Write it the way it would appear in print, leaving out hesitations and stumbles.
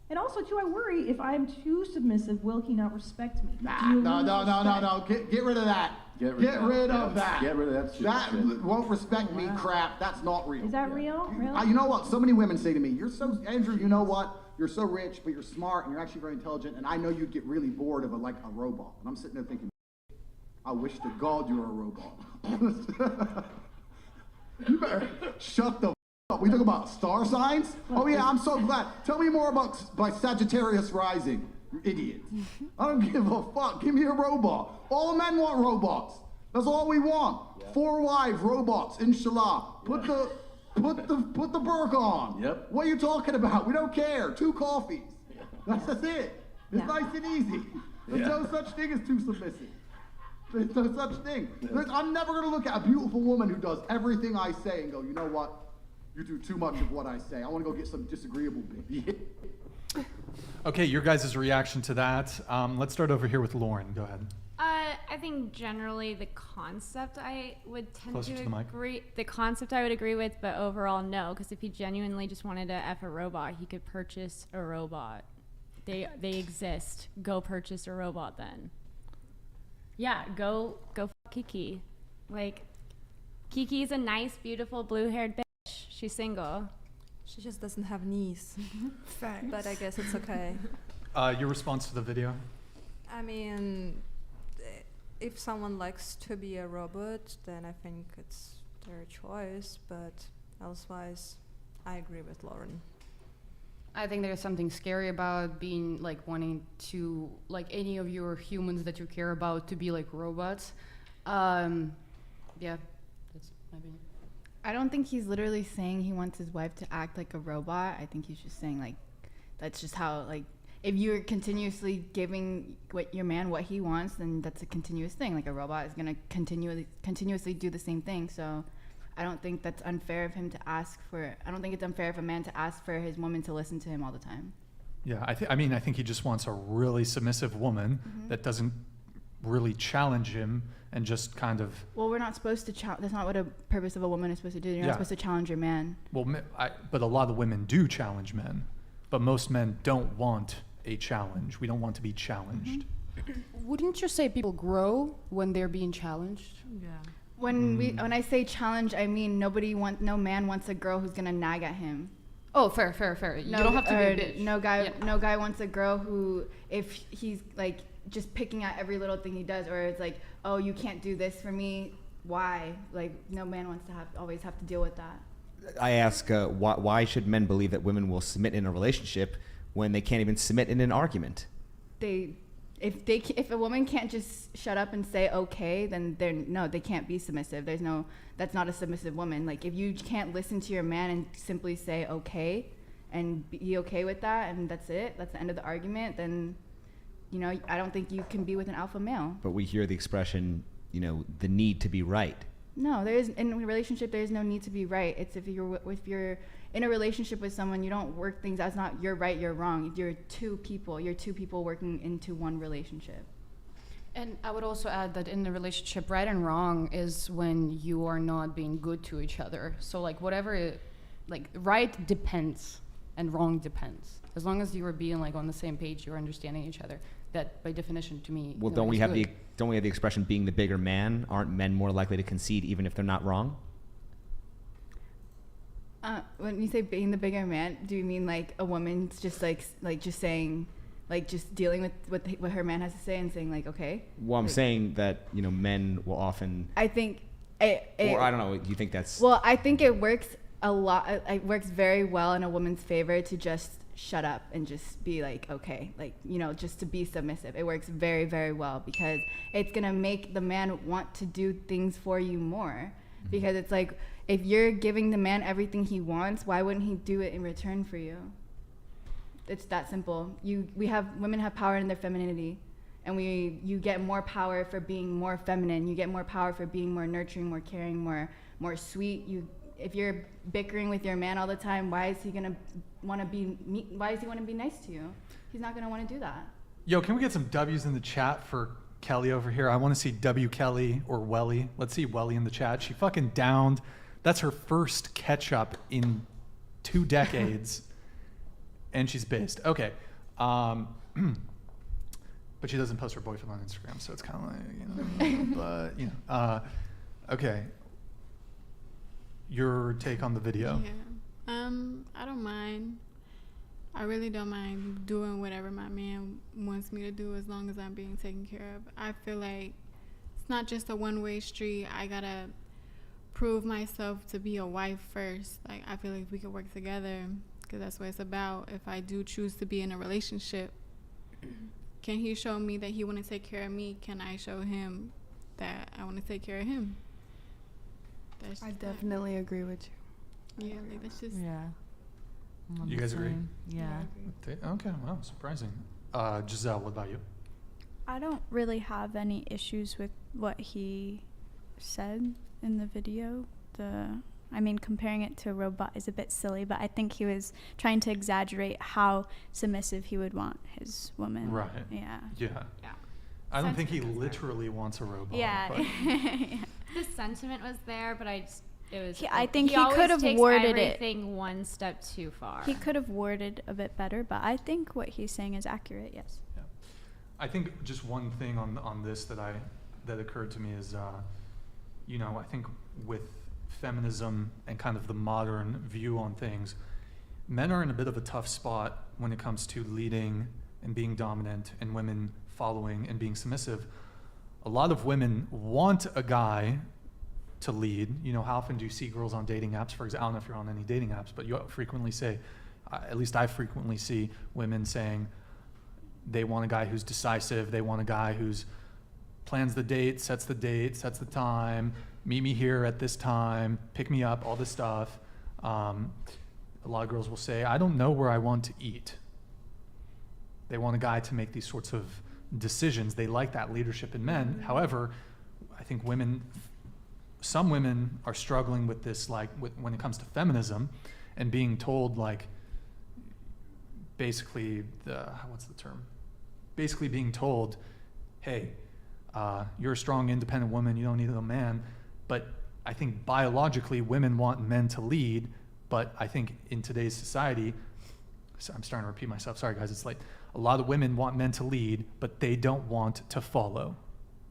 And also, too, I worry if I'm too submissive, will he not respect me? No. Get rid of that. Get rid of that. Get rid of that shit. That won't respect me crap. That's not real. Is that real? Really? You know what? So many women say to me, Andrew, you know what? You're so rich, but you're smart, and you're actually very intelligent, and I know you'd get really bored of a robot. And I'm sitting there thinking, I wish to God you were a robot. You better shut the up. We talk about star signs? Oh yeah, I'm so glad. Tell me more about my Sagittarius rising, you idiot. I don't give a fuck. Give me a robot. All men want robots. That's all we want. Yeah. 4 wives, robots, inshallah. Put the burqa on. Yep. What are you talking about? We don't care. 2 coffees. That's it. It's nice and easy. There's no such thing as too submissive. There's no such thing. I'm never going to look at a beautiful woman who does everything I say and go, you know what? You do too much of what I say. I want to go get some disagreeable bitch. Okay, your guys' reaction to that. Let's start over here with Lauren. Go ahead. I think generally the concept I would tend Closer to the agree. The concept I would agree with, but overall no, because if he genuinely just wanted to F a robot, he could purchase a robot. They exist. Go purchase a robot then. Yeah, go fuck Kiki. Like, Kiki's a nice, beautiful, blue-haired bitch. She's single. She just doesn't have knees. Facts. But I guess it's okay. Your response to the video? I mean, if someone likes to be a robot, then I think it's their choice. But elsewise, I agree with Lauren. I think there's something scary about being wanting to any of your humans that you care about to be like robots. Yeah, that's my opinion. I don't think he's literally saying he wants his wife to act like a robot. I think he's just saying that's just how if you're continuously giving your man what he wants, then that's a continuous thing. Like a robot is gonna continuously do the same thing. So I don't think that's unfair of him to ask for. I don't think it's unfair of a man to ask for his woman to listen to him all the time. Yeah, I think he just wants a really submissive woman that doesn't really challenge him and just kind of. Well, we're not supposed to challenge. That's not what a purpose of a woman is supposed to do. You're not supposed to challenge your man. Well, but a lot of women do challenge men, but most men don't want a challenge. We don't want to be challenged. Wouldn't you say people grow when they're being challenged? Yeah. When I say challenge, I mean no man wants a girl who's gonna nag at him. Oh, fair. You don't have to be a bitch. No guy wants a girl who, if he's just picking at every little thing he does, or it's oh, you can't do this for me. Why? No man wants to always have to deal with that. I ask, why should men believe that women will submit in a relationship when they can't even submit in an argument? If a woman can't just shut up and say okay, then they can't be submissive. That's not a submissive woman. If you can't listen to your man and simply say okay and be okay with that, and that's it, that's the end of the argument, then I don't think you can be with an alpha male. But we hear the expression, the need to be right. No, in a relationship there is no need to be right. It's if you're in a relationship with someone, you don't work things out. It's not you're right, you're wrong. You're two people working into one relationship. And I would also add that in a relationship, right and wrong is when you are not being good to each other. So right depends and wrong depends. As long as you are being on the same page, you're understanding each other. That by definition to me. Well, don't we have the expression being the bigger man? Aren't men more likely to concede even if they're not wrong? When you say being the bigger man, do you mean a woman's just just saying, just dealing with what her man has to say and saying okay? Well, I'm saying that men will often. I think. Or I don't know. Do you think that's? Well, I think it works a lot. It works very well in a woman's favor to just shut up and just be okay, just to be submissive. It works very, very well because it's gonna make the man want to do things for you more. Because it's if you're giving the man everything he wants, why wouldn't he do it in return for you? It's that simple. Women have power in their femininity, and you get more power for being more feminine. You get more power for being more nurturing, more caring, more sweet. If you're bickering with your man all the time, why is he want to be nice to you? He's not gonna want to do that. Yo, can we get some W's in the chat for Kelly over here? I want to see W Kelly or Welly. Let's see Welly in the chat. She fucking downed. That's her first catch up in 2 decades. And she's based. Okay. But she doesn't post her boyfriend on Instagram, so it's kind of like, you know, but, you know. Okay. Your take on the video? Yeah. I don't mind. I really don't mind doing whatever my man wants me to do as long as I'm being taken care of. I feel like it's not just a one-way street. I gotta prove myself to be a wife first. Like, I feel like we could work together because that's what it's about. If I do choose to be in a relationship, can he show me that he want to take care of me? Can I show him that I want to take care of him? That's I just definitely agree with you. Yeah, like that's just. Yeah. I'm on You the guys agree? same. Yeah. Okay, wow, surprising. Giselle, what about you? I don't really have any issues with what he said in the video. I mean, comparing it to a robot is a bit silly, but I think he was trying to exaggerate how submissive he would want his woman. Right. Yeah. Yeah. Yeah. I don't think he Sentiment was there. literally wants a robot. Yeah. but- The sentiment was there, but it was. I think he always could have takes worded it. everything one step too far. He could have worded a bit better, but I think what he's saying is accurate, yes. Yeah. I think just one thing on this that occurred to me is, you know, I think with feminism and kind of the modern view on things, men are in a bit of a tough spot when it comes to leading and being dominant and women following and being submissive. A lot of women want a guy to lead. You know, how often do you see girls on dating apps? For example, I don't know if you're on any dating apps, but you frequently say, at least I frequently see women saying they want a guy who's decisive. They want a guy who's plans the date, sets the time, meet me here at this time, pick me up, all this stuff. A lot of girls will say, I don't know where I want to eat. They want a guy to make these sorts of decisions. They like that leadership in men. However, I think some women are struggling with this, like when it comes to feminism and being told, like, basically what's the term? Basically being told, hey, you're a strong, independent woman, you don't need a man. But I think biologically women want men to lead, but I think in today's society, so I'm starting to repeat myself, sorry guys, it's late. A lot of women want men to lead, but they don't want to follow.